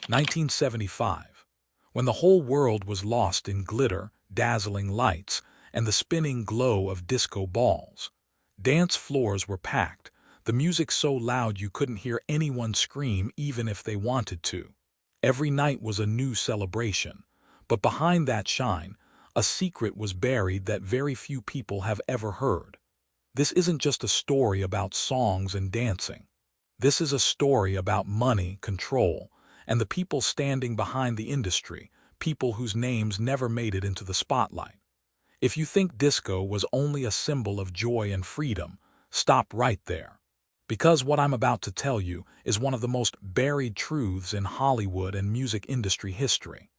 1975. When the whole world was lost in glitter, dazzling lights, and the spinning glow of disco balls. Dance floors were packed, the music so loud you couldn't hear anyone scream even if they wanted to. Every night was a new celebration, but behind that shine, a secret was buried that very few people have ever heard. This isn't just a story about songs and dancing. This is a story about money, control, and the people standing behind the industry, people whose names never made it into the spotlight. If you think disco was only a symbol of joy and freedom, stop right there. Because what I'm about to tell you is one of the most buried truths in Hollywood and music industry history.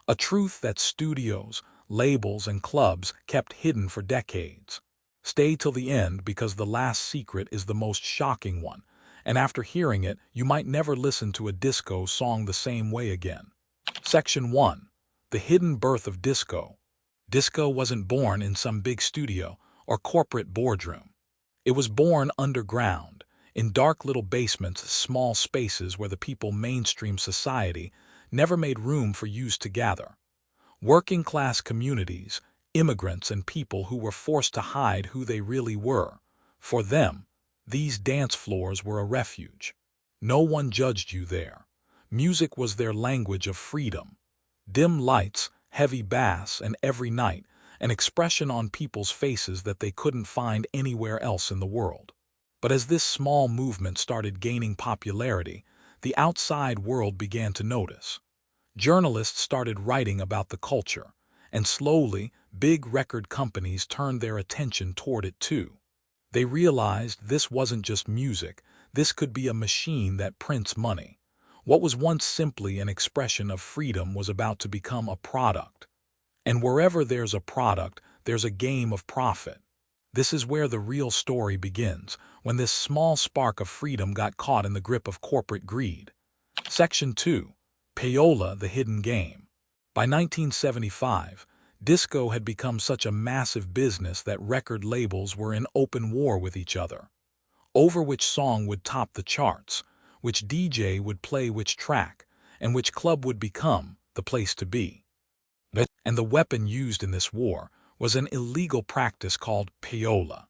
A truth that studios, labels, and clubs kept hidden for decades. Stay till the end because the last secret is the most shocking one, and after hearing it, you might never listen to a disco song the same way again. Section 1. The Hidden Birth of Disco. Disco wasn't born in some big studio or corporate boardroom. It was born underground, in dark little basements, small spaces where the people mainstream society never made room for youths to gather. Working-class communities, immigrants, and people who were forced to hide who they really were. For them, these dance floors were a refuge. No one judged you there. Music was their language of freedom. Dim lights, heavy bass, and every night, an expression on people's faces that they couldn't find anywhere else in the world. But as this small movement started gaining popularity, the outside world began to notice. Journalists started writing about the culture, and slowly, big record companies turned their attention toward it too. They realized this wasn't just music, this could be a machine that prints money. What was once simply an expression of freedom was about to become a product. And wherever there's a product, there's a game of profit. This is where the real story begins, when this small spark of freedom got caught in the grip of corporate greed. Section 2. Payola, the Hidden Game. By 1975, disco had become such a massive business that record labels were in open war with each other. Over which song would top the charts, which DJ would play which track, and which club would become the place to be. And the weapon used in this war was an illegal practice called payola.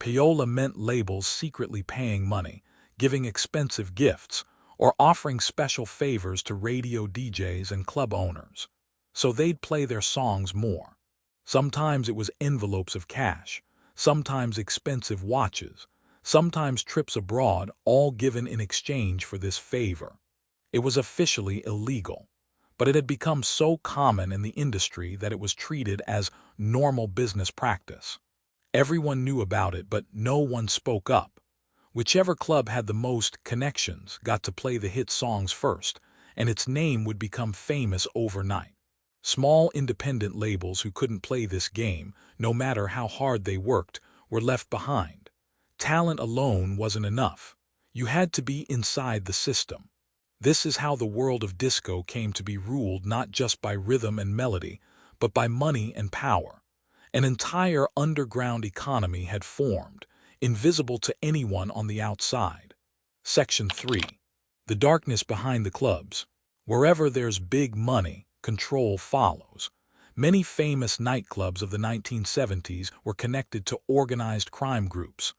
Payola meant labels secretly paying money, giving expensive gifts, or offering special favors to radio DJs and club owners. So they'd play their songs more. Sometimes it was envelopes of cash, sometimes expensive watches, sometimes trips abroad, all given in exchange for this favor. It was officially illegal, but it had become so common in the industry that it was treated as normal business practice. Everyone knew about it, but no one spoke up. Whichever club had the most connections got to play the hit songs first, and its name would become famous overnight. Small independent labels who couldn't play this game, no matter how hard they worked, were left behind. Talent alone wasn't enough. You had to be inside the system. This is how the world of disco came to be ruled not just by rhythm and melody, but by money and power. An entire underground economy had formed, invisible to anyone on the outside. Section 3. The darkness behind the clubs. Wherever there's big money, control follows. Many famous nightclubs of the 1970s were connected to organized crime groups.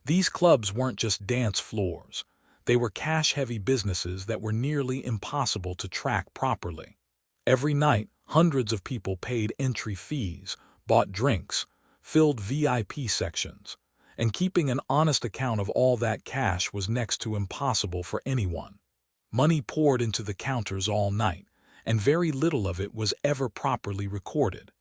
These clubs weren't just dance floors. They were cash-heavy businesses that were nearly impossible to track properly. Every night, hundreds of people paid entry fees, bought drinks, filled VIP sections, and keeping an honest account of all that cash was next to impossible for anyone. Money poured into the counters all night, and very little of it was ever properly recorded.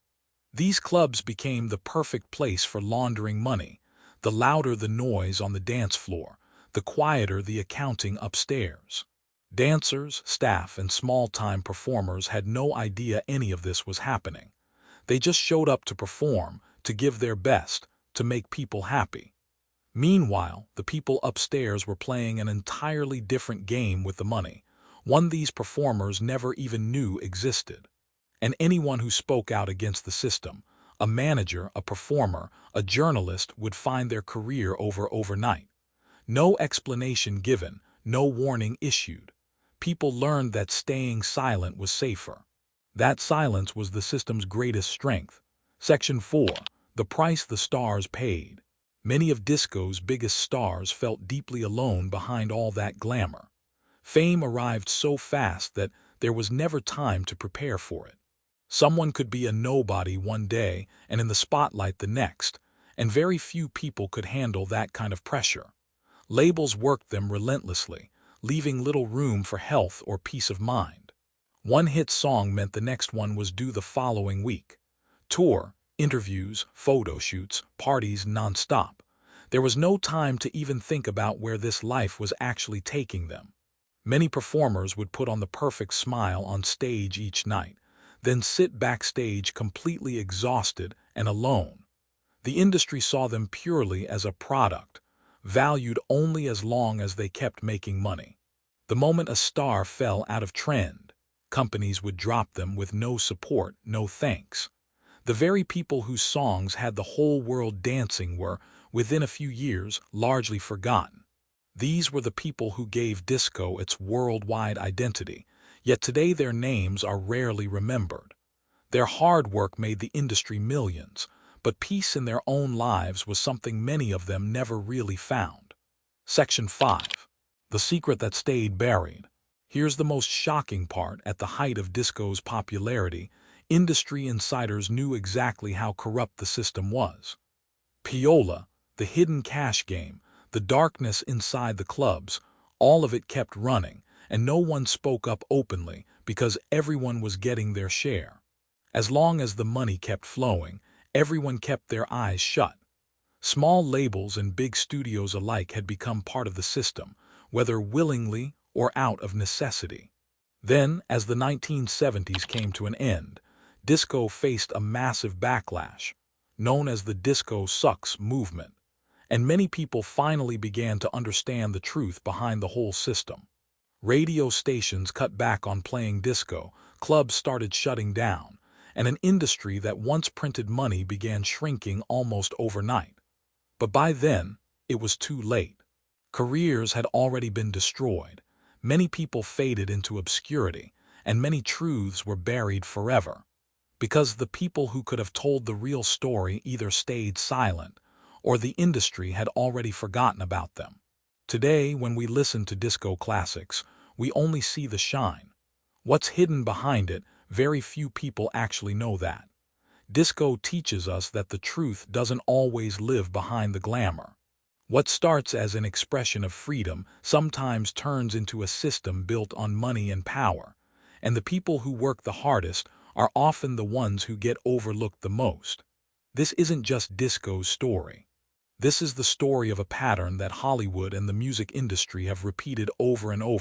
These clubs became the perfect place for laundering money. The louder the noise on the dance floor, the quieter the accounting upstairs. Dancers, staff, and small-time performers had no idea any of this was happening. They just showed up to perform, to give their best, to make people happy. Meanwhile, the people upstairs were playing an entirely different game with the money, one these performers never even knew existed. And anyone who spoke out against the system, a manager, a performer, a journalist, would find their career over overnight. No explanation given, no warning issued. people learned that staying silent was safer. That silence was the system's greatest strength. Section 4. The price the stars paid. Many of disco's biggest stars felt deeply alone behind all that glamour. Fame arrived so fast that there was never time to prepare for it. Someone could be a nobody one day and in the spotlight the next, and very few people could handle that kind of pressure. Labels worked them relentlessly, leaving little room for health or peace of mind. One hit song meant the next one was due the following week. Tour, interviews, photo shoots, parties nonstop. There was no time to even think about where this life was actually taking them. Many performers would put on the perfect smile on stage each night, then sit backstage completely exhausted and alone. The industry saw them purely as a product, valued only as long as they kept making money. The moment a star fell out of trend, companies would drop them with no support, no thanks. The very people whose songs had the whole world dancing were, within a few years, largely forgotten. These were the people who gave disco its worldwide identity, yet today their names are rarely remembered. Their hard work made the industry millions, but peace in their own lives was something many of them never really found. Section 5. The secret that stayed buried. Here's the most shocking part. At the height of disco's popularity, industry insiders knew exactly how corrupt the system was. Piola, the hidden cash game, the darkness inside the clubs, all of it kept running, and no one spoke up openly because everyone was getting their share. As long as the money kept flowing, everyone kept their eyes shut. Small labels and big studios alike had become part of the system, whether willingly or out of necessity. Then, as the 1970s came to an end, disco faced a massive backlash, known as the "Disco Sucks" movement, and many people finally began to understand the truth behind the whole system. Radio stations cut back on playing disco, clubs started shutting down, and an industry that once printed money began shrinking almost overnight. But by then, it was too late. Careers had already been destroyed, many people faded into obscurity, and many truths were buried forever. Because the people who could have told the real story either stayed silent, or the industry had already forgotten about them. Today, when we listen to disco classics, we only see the shine. What's hidden behind it, very few people actually know that. Disco teaches us that the truth doesn't always live behind the glamour. What starts as an expression of freedom sometimes turns into a system built on money and power, and the people who work the hardest are often the ones who get overlooked the most. This isn't just disco's story. This is the story of a pattern that Hollywood and the music industry have repeated over and over.